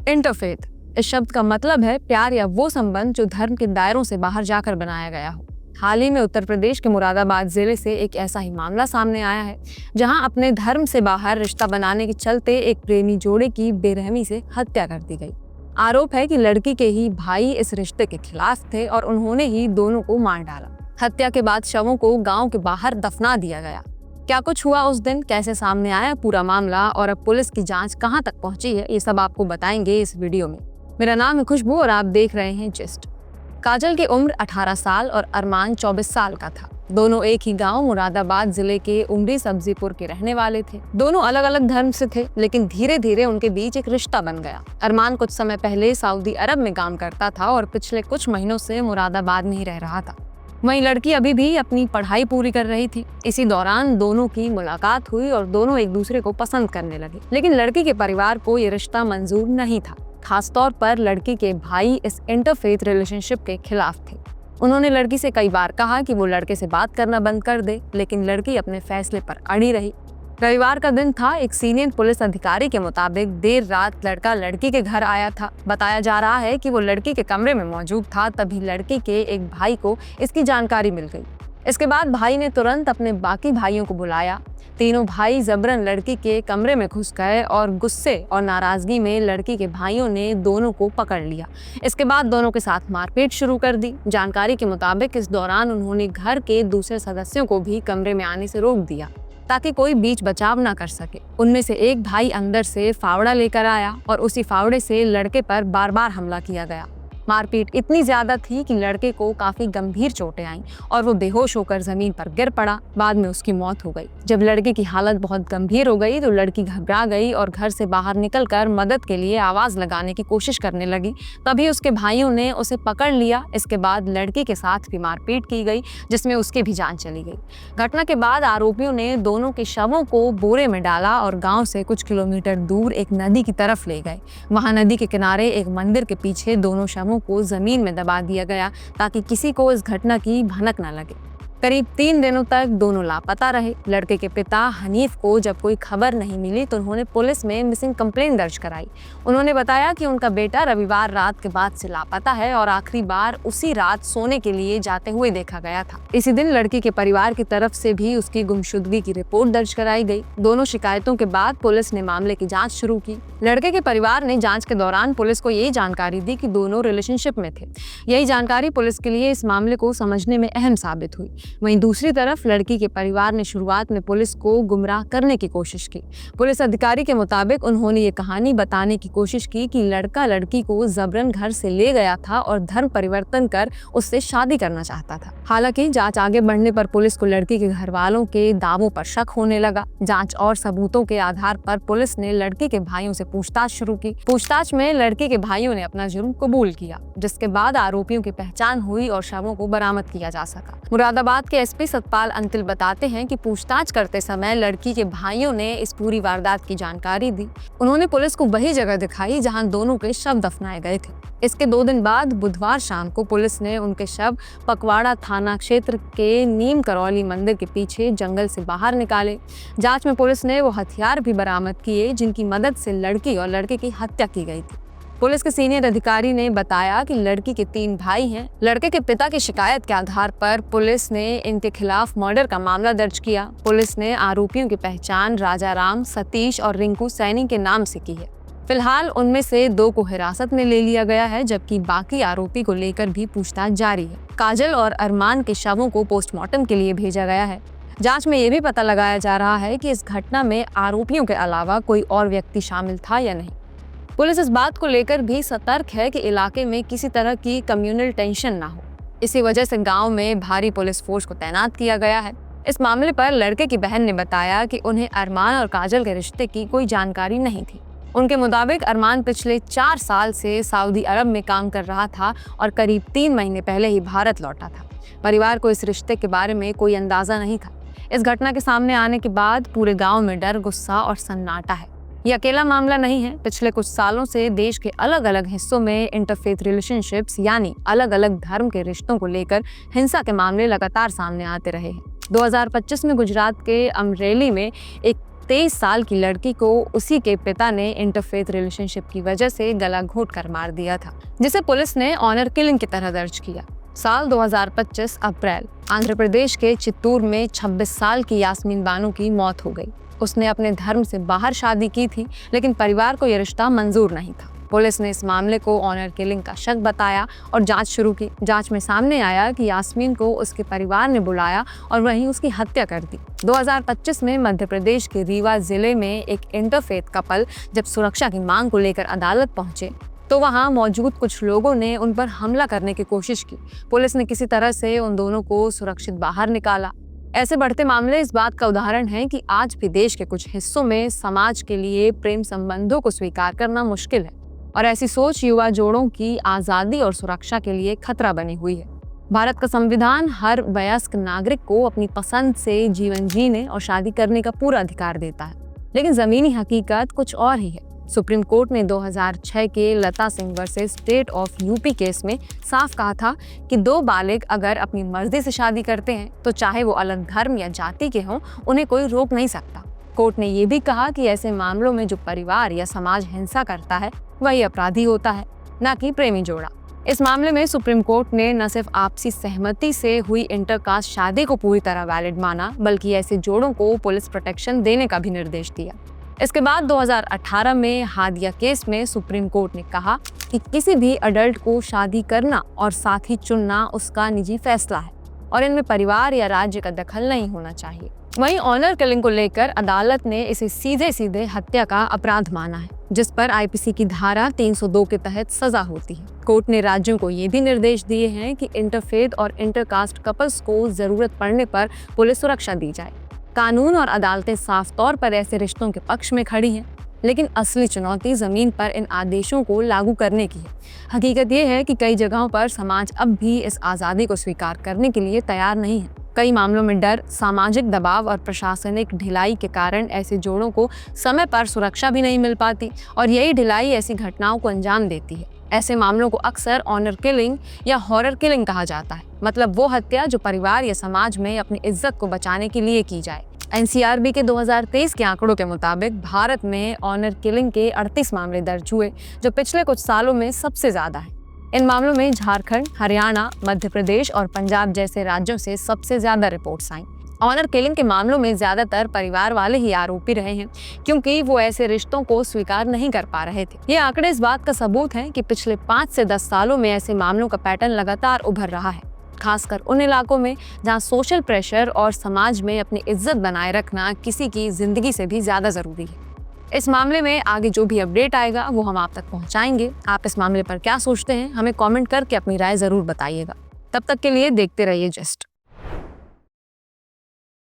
Interfaith इस शब्द का मतलब है प्यार या वो संबंध जो धर्म के दायरों से बाहर जाकर बनाया गया हो। हाल ही में उत्तर प्रदेश के मुरादाबाद जिले से एक ऐसा ही मामला सामने आया है, जहां अपने धर्म से बाहर रिश्ता बनाने के चलते एक प्रेमी जोड़े की बेरहमी से हत्या कर दी गई। आरोप है कि लड़की के ही भाई इस रिश्ते के खिलाफ थे और उन्होंने ही दोनों को मार डाला। हत्या के बाद शवों को गांव के बाहर दफना दिया गया। क्या कुछ हुआ उस दिन, कैसे सामने आया पूरा मामला और अब पुलिस की जांच कहां तक पहुंची है, ये सब आपको बताएंगे इस वीडियो में। मेरा नाम है खुशबू और आप देख रहे हैं जिस्ट। काजल की उम्र 18 साल और अरमान 24 साल का था। दोनों एक ही गांव मुरादाबाद जिले के उमरी सब्जीपुर के रहने वाले थे। दोनों अलग अलग धर्म से थे, लेकिन धीरे धीरे उनके बीच एक रिश्ता बन गया। अरमान कुछ समय पहले सऊदी अरब में काम करता था और पिछले कुछ महीनों से मुरादाबाद में ही रह रहा था। वहीं लड़की अभी भी अपनी पढ़ाई पूरी कर रही थी। इसी दौरान दोनों की मुलाकात हुई और दोनों एक दूसरे को पसंद करने लगे, लेकिन लड़की के परिवार को ये रिश्ता मंजूर नहीं था। खासतौर पर लड़की के भाई इस इंटरफेथ रिलेशनशिप के खिलाफ थे। उन्होंने लड़की से कई बार कहा कि वो लड़के से बात करना बंद कर दे, लेकिन लड़की अपने फैसले पर अड़ी रही। रविवार का दिन था। एक सीनियर पुलिस अधिकारी के मुताबिक देर रात लड़का लड़की के घर आया था। बताया जा रहा है कि वो लड़की के कमरे में मौजूद था, तभी लड़की के एक भाई को इसकी जानकारी मिल गई। इसके बाद भाई ने तुरंत अपने बाकी भाइयों को बुलाया। तीनों भाई जबरन लड़की के कमरे में घुस गए और गुस्से और नाराजगी में लड़की के भाइयों ने दोनों को पकड़ लिया। इसके बाद दोनों के साथ मारपीट शुरू कर दी। जानकारी के मुताबिक इस दौरान उन्होंने घर के दूसरे सदस्यों को भी कमरे में आने से रोक दिया ताकि कोई बीच बचाव ना कर सके। उनमें से एक भाई अंदर से फावड़ा लेकर आया और उसी फावड़े से लड़के पर बार बार हमला किया गया। मारपीट इतनी ज्यादा थी कि लड़के को काफी गंभीर चोटें आईं और वो बेहोश होकर जमीन पर गिर पड़ा। बाद में उसकी मौत हो गई। जब लड़के की हालत बहुत गंभीर हो गई तो लड़की घबरा गई और घर से बाहर निकलकर मदद के लिए आवाज लगाने की कोशिश करने लगी। तभी उसके भाइयों ने उसे पकड़ लिया। इसके बाद लड़की के साथ भी मारपीट की गई, जिसमें उसकी भी जान चली गई। घटना के बाद आरोपियों ने दोनों के शवों को बोरे में डाला और गाँव से कुछ किलोमीटर दूर एक नदी की तरफ ले गए। वहाँ नदी के किनारे एक मंदिर के पीछे दोनों शवों को जमीन में दबा दिया गया ताकि किसी को इस घटना की भनक न लगे। करीब 3 दिनों तक दोनों लापता रहे। लड़के के पिता हनीफ को जब कोई खबर नहीं मिली तो उन्होंने पुलिस में मिसिंग कंप्लेंट दर्ज कराई। उन्होंने बताया कि उनका बेटा रविवार रात के बाद से लापता है और आखिरी बार उसी रात सोने के लिए जाते हुए देखा गया था। इसी दिन लड़की के परिवार की तरफ से भी उसकी गुमशुदगी की रिपोर्ट दर्ज कराई गई। दोनों शिकायतों के बाद पुलिस ने मामले की जाँच शुरू की। लड़के के परिवार ने जाँच के दौरान पुलिस को ये जानकारी दी कि दोनों रिलेशनशिप में थे। यही जानकारी पुलिस के लिए इस मामले को समझने में अहम साबित हुई। वहीं दूसरी तरफ लड़की के परिवार ने शुरुआत में पुलिस को गुमराह करने की कोशिश की। पुलिस अधिकारी के मुताबिक उन्होंने ये कहानी बताने की कोशिश की कि लड़का लड़की को जबरन घर से ले गया था और धर्म परिवर्तन कर उससे शादी करना चाहता था। हालांकि जांच आगे बढ़ने पर पुलिस को लड़की के घर वालों के दावों पर शक होने लगा। जांच और सबूतों के आधार पर पुलिस ने लड़की के भाइयों से पूछताछ शुरू की। पूछताछ में लड़की के भाइयों ने अपना जुर्म कबूल किया, जिसके बाद आरोपियों की पहचान हुई और शवों को बरामद किया जा सका। मुरादाबाद के एसपी सतपाल अंतिल बताते हैं कि पूछताछ करते समय लड़की के भाइयों ने इस पूरी वारदात की जानकारी दी। उन्होंने पुलिस को वही जगह दिखाई जहां दोनों के शव दफनाए गए थे। इसके 2 दिन बाद बुधवार शाम को पुलिस ने उनके शव पकवाड़ा थाना क्षेत्र के नीम करौली मंदिर के पीछे जंगल से बाहर निकाले। जांच में पुलिस ने वो हथियार भी बरामद किए जिनकी मदद से लड़की और लड़के की हत्या की गई थी। पुलिस के सीनियर अधिकारी ने बताया कि लड़की के 3 भाई हैं। लड़के के पिता की शिकायत के आधार पर पुलिस ने इनके खिलाफ मर्डर का मामला दर्ज किया। पुलिस ने आरोपियों की पहचान राजाराम, सतीश और रिंकू सैनी के नाम से की है। फिलहाल उनमें से 2 को हिरासत में ले लिया गया है, जबकि बाकी आरोपी को लेकर भी पूछताछ जारी है। काजल और अरमान के शवों को पोस्टमार्टम के लिए भेजा गया है। जांच में ये भी पता लगाया जा रहा है कि इस घटना में आरोपियों के अलावा कोई और व्यक्ति शामिल था या नहीं। पुलिस इस बात को लेकर भी सतर्क है कि इलाके में किसी तरह की कम्युनल टेंशन ना हो। इसी वजह से गांव में भारी पुलिस फोर्स को तैनात किया गया है। इस मामले पर लड़के की बहन ने बताया कि उन्हें अरमान और काजल के रिश्ते की कोई जानकारी नहीं थी। उनके मुताबिक अरमान पिछले 4 साल से सऊदी अरब में काम कर रहा था और करीब 3 महीने पहले ही भारत लौटा था। परिवार को इस रिश्ते के बारे में कोई अंदाजा नहीं था। इस घटना के सामने आने के बाद पूरे गांव में डर, गुस्सा और सन्नाटा है। ये अकेला मामला नहीं है। पिछले कुछ सालों से देश के अलग अलग हिस्सों में इंटरफेथ रिलेशनशिप्स यानी अलग अलग धर्म के रिश्तों को लेकर हिंसा के मामले लगातार सामने आते रहे हैं। 2025 में गुजरात के अमरेली में एक 23 साल की लड़की को उसी के पिता ने इंटरफेथ रिलेशनशिप की वजह से गला घोंट कर मार दिया था, जिसे पुलिस ने ऑनर किलिंग की तरह दर्ज किया। साल 2025 अप्रैल आंध्र प्रदेश के चित्तूर में 26 साल की यास्मीन बानो की मौत हो गई। उसने अपने धर्म से बाहर शादी की थी, लेकिन परिवार को यह रिश्ता मंजूर नहीं था। पुलिस ने इस मामले को ऑनर किलिंग का शक बताया और जांच शुरू की। जांच में सामने आया कि यास्मीन को उसके परिवार ने बुलाया और वहीं उसकी हत्या कर दी। 2025 में मध्य प्रदेश के रीवा जिले में एक इंटरफेथ कपल जब सुरक्षा की मांग को लेकर अदालत पहुंचे तो वहां मौजूद कुछ लोगों ने उन पर हमला करने की कोशिश की। पुलिस ने किसी तरह से उन दोनों को सुरक्षित बाहर निकाला। ऐसे बढ़ते मामले इस बात का उदाहरण हैं कि आज भी देश के कुछ हिस्सों में समाज के लिए प्रेम संबंधों को स्वीकार करना मुश्किल है और ऐसी सोच युवा जोड़ों की आज़ादी और सुरक्षा के लिए खतरा बनी हुई है। भारत का संविधान हर वयस्क नागरिक को अपनी पसंद से जीवन जीने और शादी करने का पूरा अधिकार देता है, लेकिन ज़मीनी हकीकत कुछ और ही है। सुप्रीम कोर्ट ने 2006 के Lata Singh versus state of UP case में साफ कहा था कि दो बालिग अगर अपनी मर्जी से शादी करते हैं तो चाहे वो अलग धर्म या जाति के हों, उन्हें कोई रोक नहीं सकता। कोर्ट ने ये भी कहा कि ऐसे मामलों में जो परिवार या समाज हिंसा करता है वही अपराधी होता है, न कि प्रेमी जोड़ा। इस मामले में सुप्रीम कोर्ट ने न सिर्फ आपसी सहमति से हुई इंटरकास्ट शादी को पूरी तरह वैलिड माना, बल्कि ऐसे जोड़ों को पुलिस प्रोटेक्शन देने का भी निर्देश दिया। इसके बाद 2018 में हादिया केस में सुप्रीम कोर्ट ने कहा कि किसी भी अडल्ट को शादी करना और साथी चुनना उसका निजी फैसला है और इनमें परिवार या राज्य का दखल नहीं होना चाहिए। वहीं ऑनर किलिंग को लेकर अदालत ने इसे सीधे सीधे हत्या का अपराध माना है, जिस पर आईपीसी की धारा 302 के तहत सजा होती है। कोर्ट ने राज्यों को ये भी निर्देश दिए हैं कि इंटरफेथ और इंटरकास्ट कपल्स को जरूरत पड़ने पर पुलिस सुरक्षा दी जाए। कानून और अदालतें साफ तौर पर ऐसे रिश्तों के पक्ष में खड़ी हैं, लेकिन असली चुनौती जमीन पर इन आदेशों को लागू करने की है। हकीकत ये है कि कई जगहों पर समाज अब भी इस आज़ादी को स्वीकार करने के लिए तैयार नहीं है। कई मामलों में डर, सामाजिक दबाव और प्रशासनिक ढिलाई के कारण ऐसे जोड़ों को समय पर सुरक्षा भी नहीं मिल पाती और यही ढिलाई ऐसी घटनाओं को अंजाम देती है। ऐसे मामलों को अक्सर ऑनर किलिंग या हॉरर किलिंग कहा जाता है, मतलब वो हत्या जो परिवार या समाज में अपनी इज्जत को बचाने के लिए की जाए। एनसीआरबी के 2023 के आंकड़ों के मुताबिक भारत में ऑनर किलिंग के 38 मामले दर्ज हुए, जो पिछले कुछ सालों में सबसे ज्यादा है। इन मामलों में झारखंड, हरियाणा, मध्य प्रदेश और पंजाब जैसे राज्यों से सबसे ज्यादा रिपोर्ट्स आईं। ऑनर किलिंग के मामलों में ज्यादातर परिवार वाले ही आरोपी रहे हैं, क्योंकि वो ऐसे रिश्तों को स्वीकार नहीं कर पा रहे थे। ये आंकड़े इस बात का सबूत हैं कि पिछले 5 से 10 सालों में ऐसे मामलों का पैटर्न लगातार उभर रहा है, खासकर उन इलाकों में जहां सोशल प्रेशर और समाज में अपनी इज्जत बनाए रखना किसी की जिंदगी से भी ज्यादा जरूरी है। इस मामले में आगे जो भी अपडेट आएगा वो हम आप तक पहुंचाएंगे। आप इस मामले पर क्या सोचते हैं, हमें कमेंट करके अपनी राय जरूर बताइएगा। तब तक के लिए देखते रहिए जस्ट।